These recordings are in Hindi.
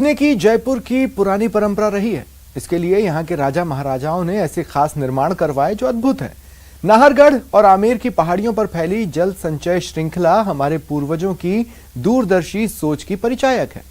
ने की जयपुर की पुरानी परंपरा रही है। इसके लिए यहाँ के राजा महाराजाओं ने ऐसे खास निर्माण करवाए जो अद्भुत है। नाहरगढ़ और आमेर की पहाड़ियों पर फैली जल संचय श्रृंखला हमारे पूर्वजों की दूरदर्शी सोच की परिचायक है।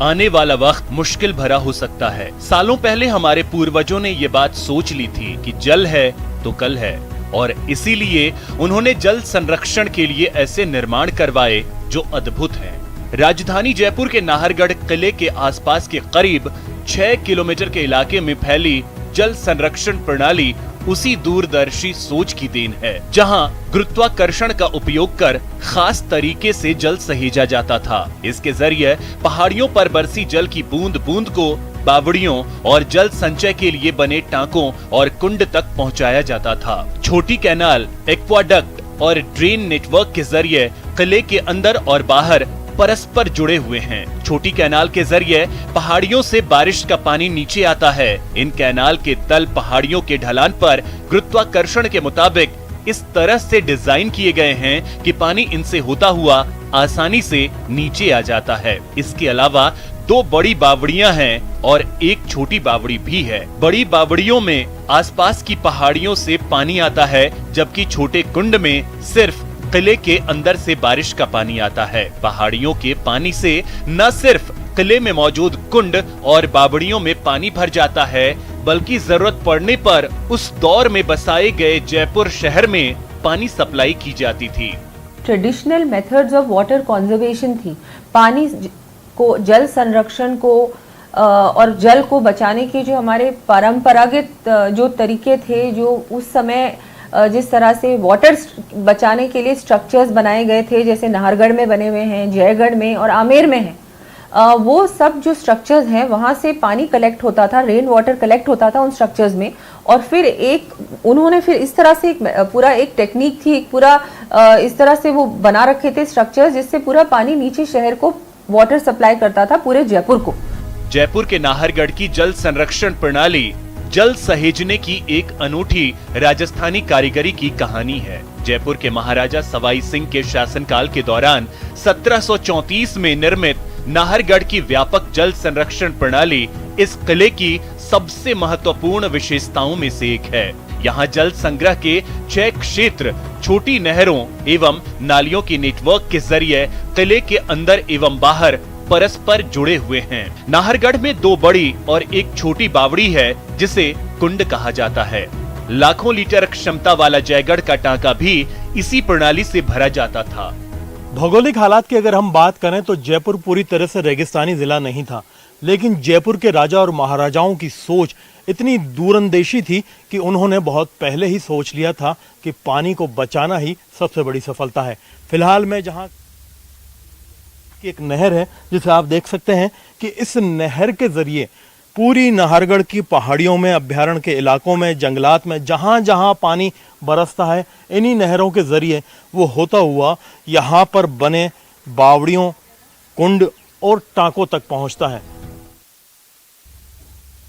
आने वाला वक्त मुश्किल भरा हो सकता है। सालों पहले हमारे पूर्वजों ने ये बात सोच ली थी कि जल है तो कल है, और इसीलिए उन्होंने जल संरक्षण के लिए ऐसे निर्माण करवाए जो अद्भुत हैं। राजधानी जयपुर के नाहरगढ़ किले के आसपास के करीब 6 किलोमीटर के इलाके में फैली जल संरक्षण प्रणाली उसी दूरदर्शी सोच की देन है, जहां गुरुत्वाकर्षण का उपयोग कर खास तरीके से जल सहेजा जाता था। इसके जरिए पहाड़ियों पर बरसी जल की बूंद बूंद को बावड़ियों और जल संचय के लिए बने टांकों और कुंड तक पहुंचाया जाता था। छोटी कैनाल, एक्वाडक्ट और ड्रेन नेटवर्क के जरिए किले के अंदर और बाहर परस्पर जुड़े हुए हैं। छोटी कैनाल के जरिए पहाड़ियों से बारिश का पानी नीचे आता है। इन कैनाल के तल पहाड़ियों के ढलान पर गुरुत्वाकर्षण के मुताबिक इस तरह से डिजाइन किए गए हैं कि पानी इनसे होता हुआ आसानी से नीचे आ जाता है। इसके अलावा 2 बड़ी बावड़ियां हैं और एक छोटी बावड़ी भी है। बड़ी बावड़ियों में आसपास की पहाड़ियों से पानी आता है, जबकि छोटे कुंड में सिर्फ किले के अंदर से बारिश का पानी आता है। पहाड़ियों के पानी से न सिर्फ किले में मौजूद कुंड और बावड़ियों में पानी भर जाता है, बल्कि जरूरत पड़ने पर उस दौर में बसाए गए जयपुर शहर में पानी सप्लाई की जाती थी। Traditional methods of water conservation थी। पानी को, जल संरक्षण को और जल को बचाने के जो हमारे परंपरागत जो तरीके थे, जो उस समय जिस तरह से वाटर बचाने के लिए स्ट्रक्चर्स बनाए गए थे, जैसे नाहरगढ़ में बने हुए हैं, जयगढ़ में और आमेर में हैं, वो सब जो स्ट्रक्चर्स हैं वहाँ से पानी कलेक्ट होता था, रेन वाटर कलेक्ट होता था उन स्ट्रक्चर्स में। और फिर उन्होंने फिर इस तरह से पूरा एक टेक्निक थी, पूरा इस तरह से वो बना रखे थे स्ट्रक्चर्स, जिससे पूरा पानी नीचे शहर को वाटर सप्लाई करता था, पूरे जयपुर को। जयपुर के नाहरगढ़ की जल संरक्षण प्रणाली जल सहेजने की एक अनूठी राजस्थानी कारीगरी की कहानी है। जयपुर के महाराजा सवाई सिंह के शासनकाल के दौरान 1734 में निर्मित नाहरगढ़ की व्यापक जल संरक्षण प्रणाली इस किले की सबसे महत्वपूर्ण विशेषताओं में से एक है। यहाँ जल संग्रह के 6 क्षेत्र छोटी नहरों एवं नालियों के नेटवर्क के जरिए किले के अंदर एवं बाहर परस्पर जुड़े हुए हैं। नाहरगढ़ में 2 बड़ी और एक छोटी बावड़ी है, जिसे कुंड कहा जाता है। लाखों लीटर क्षमता वाला जयगढ़ का टांका भी इसी प्रणाली से भरा जाता था। भौगोलिक हालात की अगर हम बात करें तो जयपुर पूरी तरह से रेगिस्तानी जिला नहीं था, लेकिन जयपुर के राजा और महाराजाओं की सोच इतनी दूरंदेशी थी कि उन्होंने बहुत पहले ही सोच लिया था कि पानी को बचाना ही सबसे बड़ी सफलता है। फिलहाल में जहाँ एक नहर है, जिसे आप देख सकते हैं कि इस नहर के जरिए पूरी नाहरगढ़ की पहाड़ियों में, अभ्यारण्य के इलाकों में, जंगलात में जहां जहां पानी बरसता है, इन्हीं नहरों के जरिए वो होता हुआ यहाँ पर बने बावड़ियों, कुंड और टांकों तक पहुंचता है।